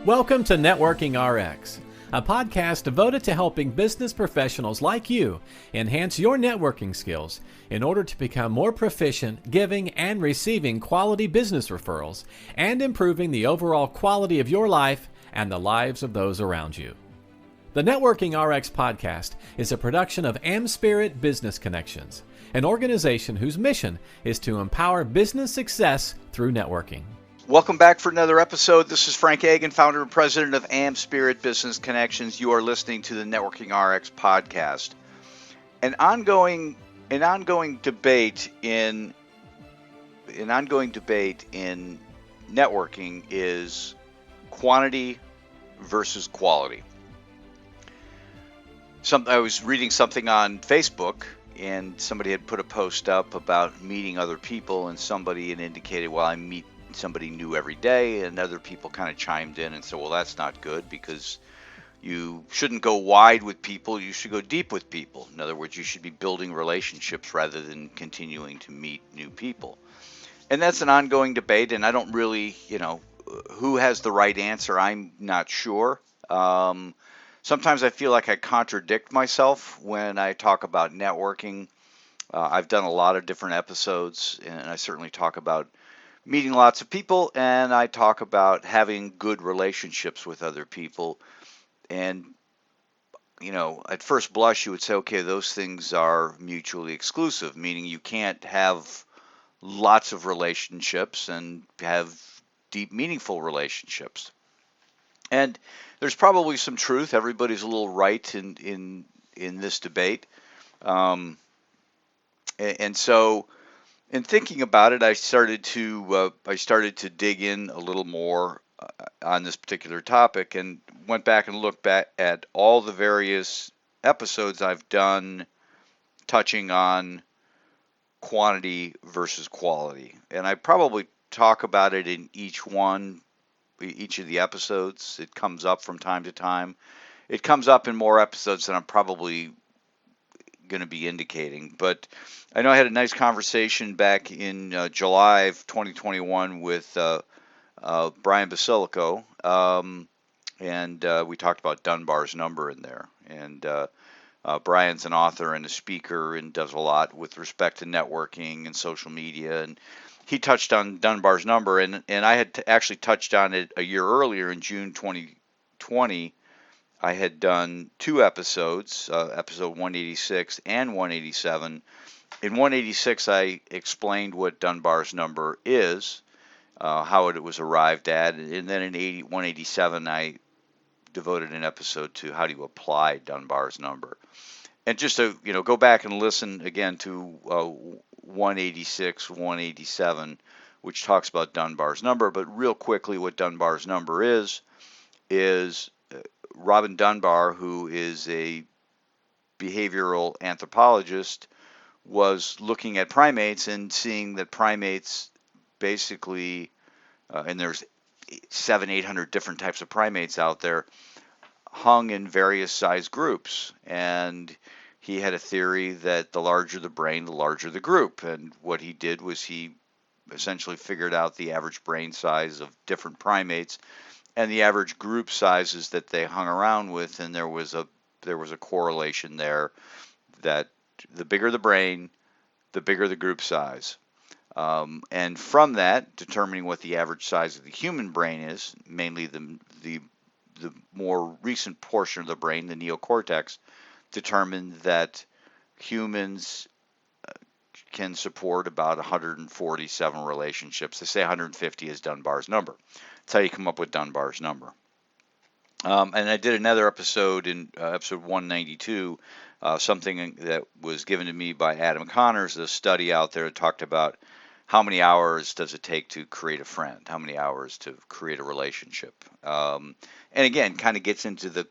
Welcome to Networking RX, a podcast devoted to helping business professionals like you enhance your networking skills in order to become more proficient giving and receiving quality business referrals and improving the overall quality of your life and the lives of those around you. The Networking RX podcast is a production of AmSpirit Business Connections, an organization whose mission is to empower business success through networking. Welcome back for another episode. This is Frank Agin, founder and president of AmSpirit Business Connections. You are listening to the Networking RX podcast. An ongoing debate in networking is quantity versus quality. I was reading something on Facebook, and somebody had put a post up about meeting other people, and somebody had indicated, well, I meet somebody new every day, and other people kind of chimed in and said, well, that's not good because you shouldn't go wide with people, you should go deep with people. In other words, you should be building relationships rather than continuing to meet new people. And that's an ongoing debate, and I don't really, who has the right answer, I'm not sure. Sometimes I feel like I contradict myself when I talk about networking. I've done a lot of different episodes, and I certainly talk about meeting lots of people, and I talk about having good relationships with other people. And, at first blush, you would say, okay, those things are mutually exclusive, meaning you can't have lots of relationships and have deep, meaningful relationships. And there's probably some truth. Everybody's a little right in this debate. And so in thinking about it, I started to dig in a little more on this particular topic, and went back and looked back at all the various episodes I've done touching on quantity versus quality. And I probably talk about it in each of the episodes. It comes up from time to time. It comes up in more episodes than I'm probably going to be indicating, but I know I had a nice conversation back in July of 2021 with Brian Basilico, and we talked about Dunbar's number in there. And Brian's an author and a speaker and does a lot with respect to networking and social media, and he touched on Dunbar's number, and I had actually touched on it a year earlier in June 2020. I had done two episodes, episode 186 and 187. In 186, I explained what Dunbar's number is, how it was arrived at, and then in 187, I devoted an episode to how do you apply Dunbar's number. And just to go back and listen again to 186, 187, which talks about Dunbar's number. But real quickly, what Dunbar's number is Robin Dunbar, who is a behavioral anthropologist, was looking at primates and seeing that primates basically, and there's 700-800 different types of primates out there, hung in various size groups. And he had a theory that the larger the brain, the larger the group. And what he did was he essentially figured out the average brain size of different primates and the average group sizes that they hung around with, and there was a correlation there that the bigger the brain, the bigger the group size. And from that, determining what the average size of the human brain is, mainly the more recent portion of the brain, the neocortex, determined that humans can support about 147 relationships. They say 150 is Dunbar's number. That's how you come up with Dunbar's number. And I did another episode in episode 192, something that was given to me by Adam Connors, a study out there that talked about how many hours does it take to create a friend, how many hours to create a relationship. And again, kind of gets into the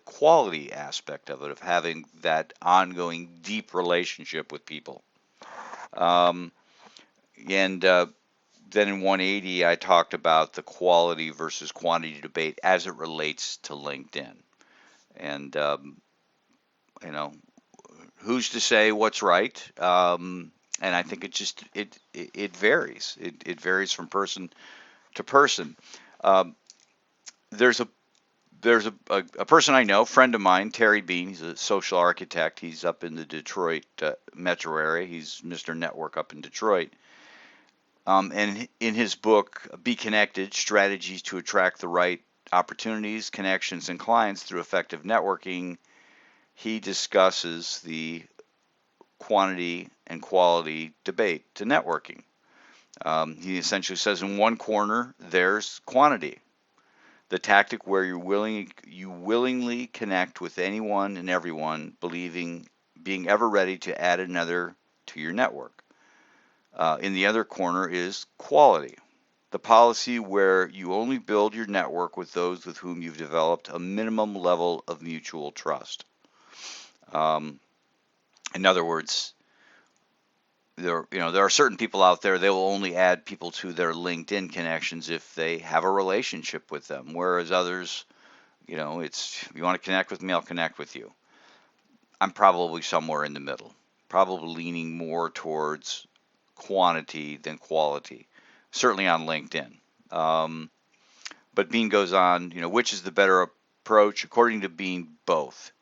quality aspect of it, of having that ongoing deep relationship with people. Then in 180, I talked about the quality versus quantity debate as it relates to LinkedIn. And, who's to say what's right? And I think it varies. It varies from person to person. there's a there's a person I know, friend of mine, Terry Bean. He's a social architect. He's up in the Detroit metro area. He's Mr. Network up in Detroit. And in his book, Be Connected: Strategies to Attract the Right Opportunities, Connections, and Clients Through Effective Networking, he discusses the quantity and quality debate to networking. He essentially says in one corner, there's quantity, the tactic where you willingly connect with anyone and everyone, being ever ready to add another to your network. In the other corner is quality, the policy where you only build your network with those with whom you've developed a minimum level of mutual trust. Um, in other words, there are certain people out there, they will only add people to their LinkedIn connections if they have a relationship with them, whereas others, it's, you want to connect with me, I'll connect with you. I'm probably somewhere in the middle, probably leaning more towards quantity than quality, certainly on LinkedIn. Um, but Bean goes on, which is the better approach? According to Bean, both.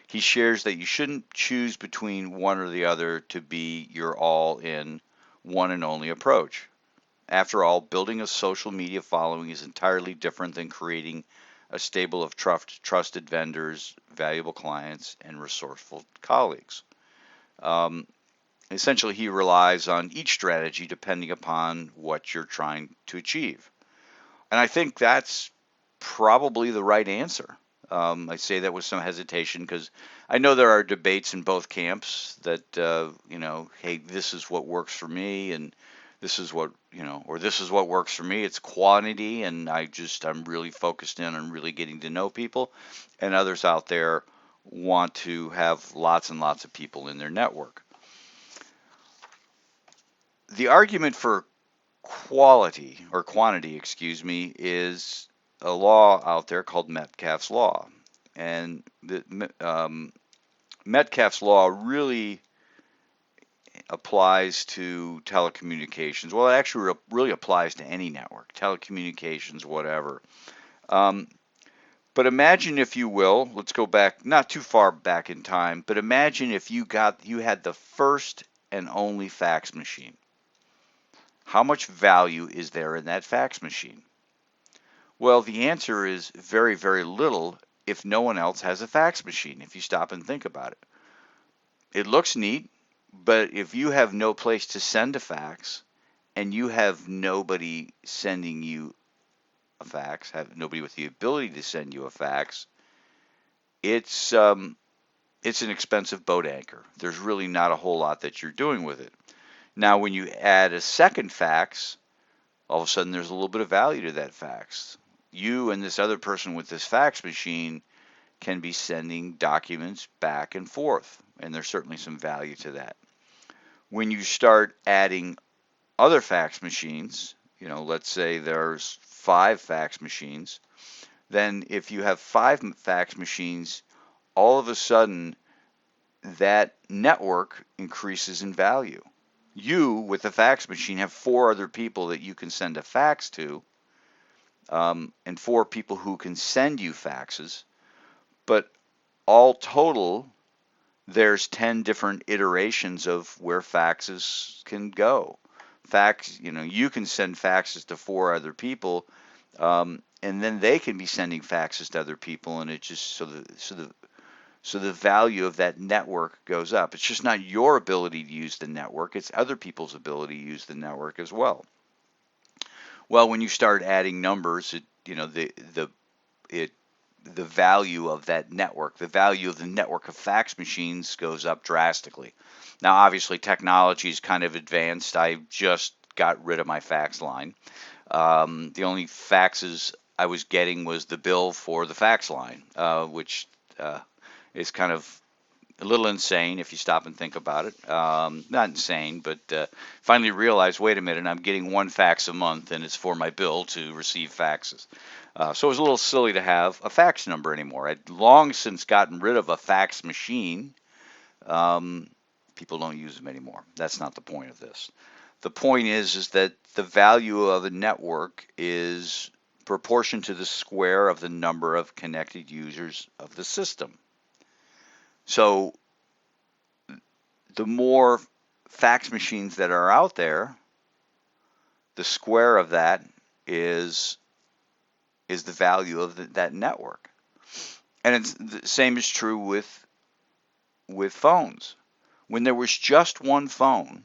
He shares that you shouldn't choose between one or the other to be your all-in, one and only approach. After all, building a social media following is entirely different than creating a stable of trusted vendors, valuable clients, and resourceful colleagues. Um, Essentially, he relies on each strategy depending upon what you're trying to achieve. And I think that's probably the right answer. I say that with some hesitation because I know there are debates in both camps that, hey, this is what works for me, and this is what, or this is what works for me. It's quantity, and I'm really focused in on really getting to know people. And others out there want to have lots and lots of people in their network. The argument for quality or quantity, excuse me, is a law out there called Metcalfe's law. And Metcalfe's law really applies to telecommunications. Well, it actually really applies to any network, telecommunications, whatever. Um, but imagine, if you will, let's go back, not too far back in time, but imagine if you had the first and only fax machine. How much value is there in that fax machine? Well, the answer is very, very little if no one else has a fax machine, if you stop and think about it. It looks neat, but if you have no place to send a fax and you have nobody sending you a fax, have nobody with the ability to send you a fax, it's an expensive boat anchor. There's really not a whole lot that you're doing with it. Now, when you add a second fax, all of a sudden there's a little bit of value to that fax. You and this other person with this fax machine can be sending documents back and forth, and there's certainly some value to that. When you start adding other fax machines, let's say there's 5 fax machines, then if you have 5 fax machines, all of a sudden that network increases in value. You, with the fax machine, have 4 other people that you can send a fax to, and 4 people who can send you faxes. But all total, there's 10 different iterations of where faxes can go. You can send faxes to 4 other people, and then they can be sending faxes to other people, and it just so the value of that network goes up. It's just not your ability to use the network; it's other people's ability to use the network as well. Well, when you start adding numbers, the value of that network, the value of the network of fax machines goes up drastically. Now, obviously, technology is kind of advanced. I just got rid of my fax line. The only faxes I was getting was the bill for the fax line, which is kind of a little insane if you stop and think about it. Not insane, but finally realized, wait a minute, I'm getting 1 fax a month, and it's for my bill to receive faxes. So it was a little silly to have a fax number anymore. I'd long since gotten rid of a fax machine. People don't use them anymore. That's not the point of this. The point is that the value of a network is proportion to the square of the number of connected users of the system. So the more fax machines that are out there, the square of that is the value of that network. And it's the same is true with phones. When there was just one phone,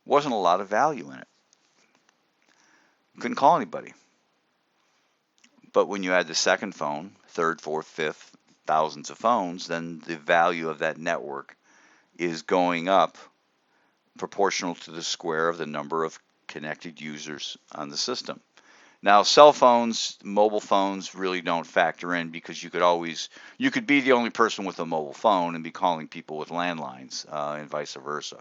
wasn't a lot of value in it. Couldn't call anybody. But when you add the second phone, third, fourth, fifth, thousands of phones, then the value of that network is going up proportional to the square of the number of connected users on the system. Now, cell phones, mobile phones really don't factor in because you could be the only person with a mobile phone and be calling people with landlines and vice versa.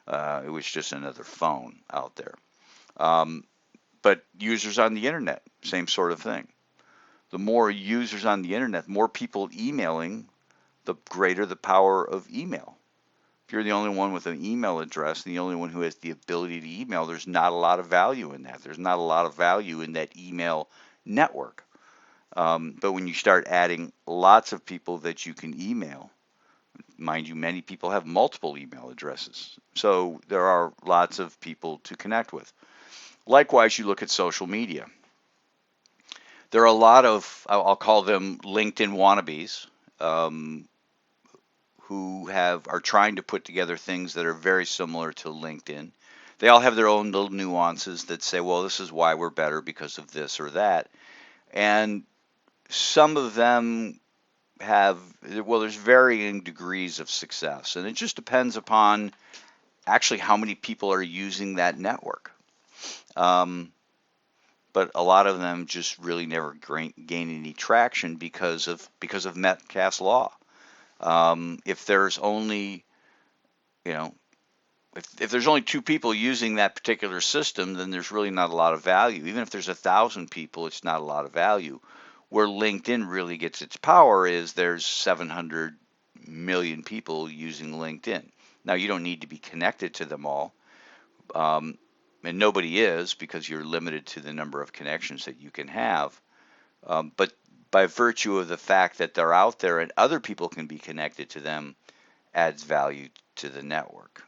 It was just another phone out there. But users on the internet, same sort of thing. The more users on the internet, more people emailing, the greater the power of email. If you're the only one with an email address and the only one who has the ability to email, there's not a lot of value in that. There's not a lot of value in that email network. But when you start adding lots of people that you can email, mind you, many people have multiple email addresses. So there are lots of people to connect with. Likewise, you look at social media. There are a lot of, I'll call them LinkedIn wannabes, who are trying to put together things that are very similar to LinkedIn. They all have their own little nuances that say, well, this is why we're better because of this or that. And some of them there's varying degrees of success. And it just depends upon actually how many people are using that network. But a lot of them just really never gain any traction because of Metcalfe's law. If there's only, if there's only 2 people using that particular system, then there's really not a lot of value. Even if there's 1,000 people, it's not a lot of value. Where LinkedIn really gets its power is there's 700 million people using LinkedIn. Now, you don't need to be connected to them all, and nobody is because you're limited to the number of connections that you can have. But by virtue of the fact that they're out there and other people can be connected to them, adds value to the network.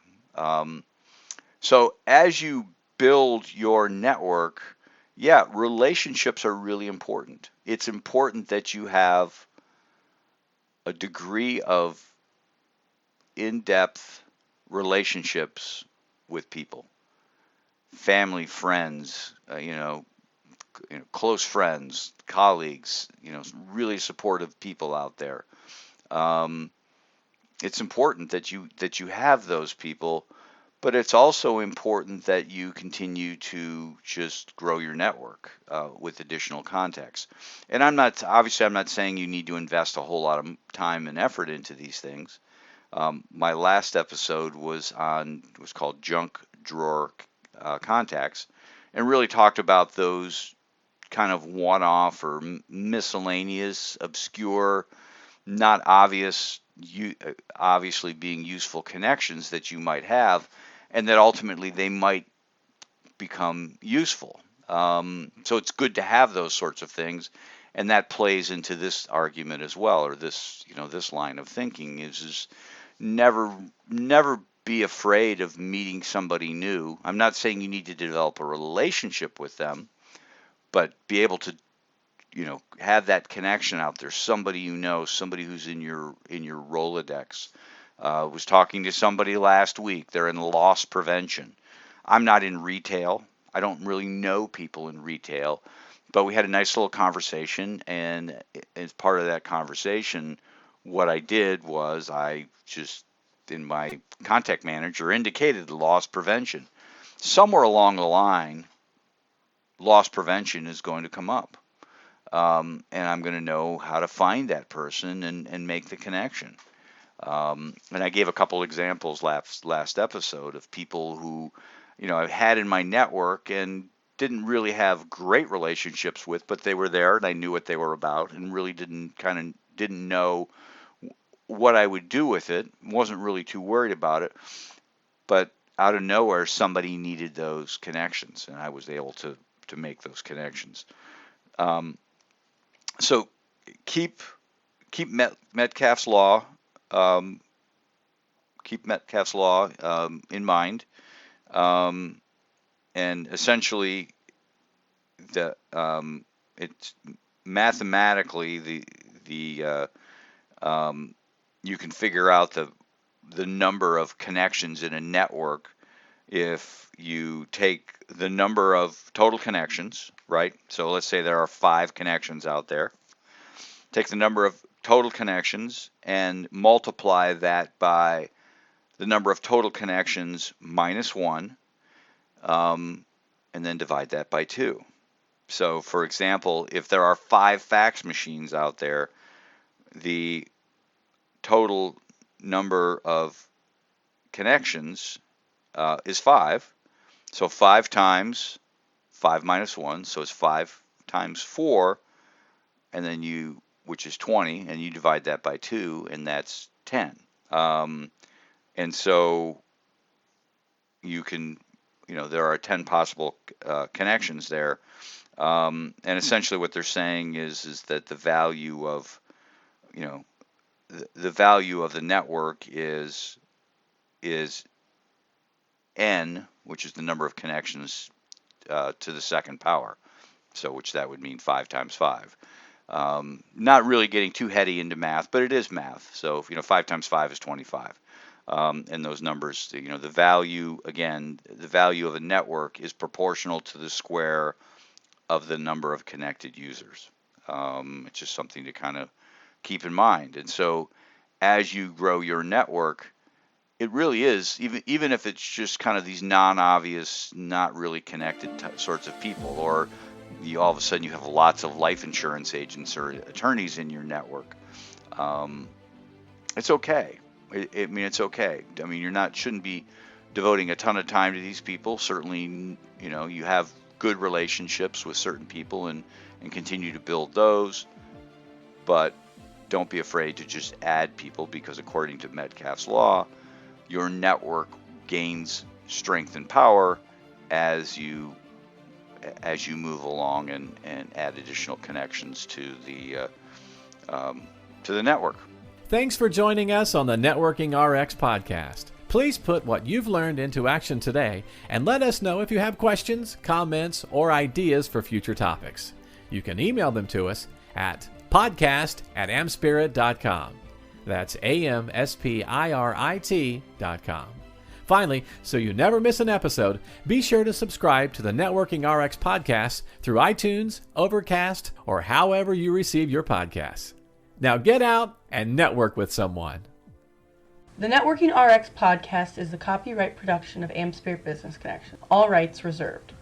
So as you build your network, relationships are really important. It's important that you have a degree of in-depth relationships with people, family, friends, close friends, colleagues, really supportive people out there. It's important that you have those people, but it's also important that you continue to just grow your network with additional contacts. And I'm not saying you need to invest a whole lot of time and effort into these things. My last episode was called Junk Drawer Contacts, and really talked about those kind of one-off or miscellaneous, obscure, not obviously being useful connections that you might have, and that ultimately they might become useful. So it's good to have those sorts of things, and that plays into this argument as well, or this line of thinking is never be afraid of meeting somebody new. I'm not saying you need to develop a relationship with them, but be able to have that connection out there, somebody somebody who's in your Rolodex. Was talking to somebody last week. They're in loss prevention. I'm not in retail. I don't really know people in retail, but we had a nice little conversation, and as part of that conversation, what I did was I just, in my contact manager, indicated loss prevention. Somewhere along the line, loss prevention is going to come up. And I'm going to know how to find that person and make the connection. And I gave a couple examples last episode of people who, I've had in my network and didn't really have great relationships with, but they were there and I knew what they were about and really didn't know what I would do with it. Wasn't really too worried about it, but out of nowhere, somebody needed those connections and I was able to make those connections. Um, so keep Metcalfe's law. Um, keep Metcalfe's law in mind, and essentially, it's mathematically you can figure out the number of connections in a network if you take the number of total connections, right? So let's say there are 5 connections out there. Take the number of total connections and multiply that by the number of total connections minus 1, and then divide that by 2. So, for example, if there are 5 fax machines out there, the total number of connections is 5. So 5 times 5 minus 1, so it's 5 times 4, and then which is 20, and you divide that by 2, and that's 10. And so you can, there are 10 possible connections there. And essentially what they're saying is that the value of, the value of the network is n, which is the number of connections to the second power. So which that would mean 5 times 5. Not really getting too heady into math, but it is math. So 5 times 5 is 25. And those numbers, the value, again, the value of a network is proportional to the square of the number of connected users. It's just something to kind of keep in mind. And so as you grow your network, it really is, even if it's just kind of these non-obvious, not really connected sorts of people, or all of a sudden you have lots of life insurance agents or attorneys in your network. It's okay. It's okay. You shouldn't be devoting a ton of time to these people. Certainly, you have good relationships with certain people and continue to build those, but don't be afraid to just add people, because according to Metcalfe's law, your network gains strength and power as you move along and add additional connections to the network. Thanks for joining us on the Networking RX podcast. Please put what you've learned into action today and let us know if you have questions, comments, or ideas for future topics. You can email them to us at podcast@amspirit.com. That's AmSpirit.com. Finally, so you never miss an episode, be sure to subscribe to the Networking RX podcast through iTunes, Overcast, or however you receive your podcasts. Now get out and network with someone. The Networking RX podcast is the copyright production of AmSpirit Business Connection. All rights reserved.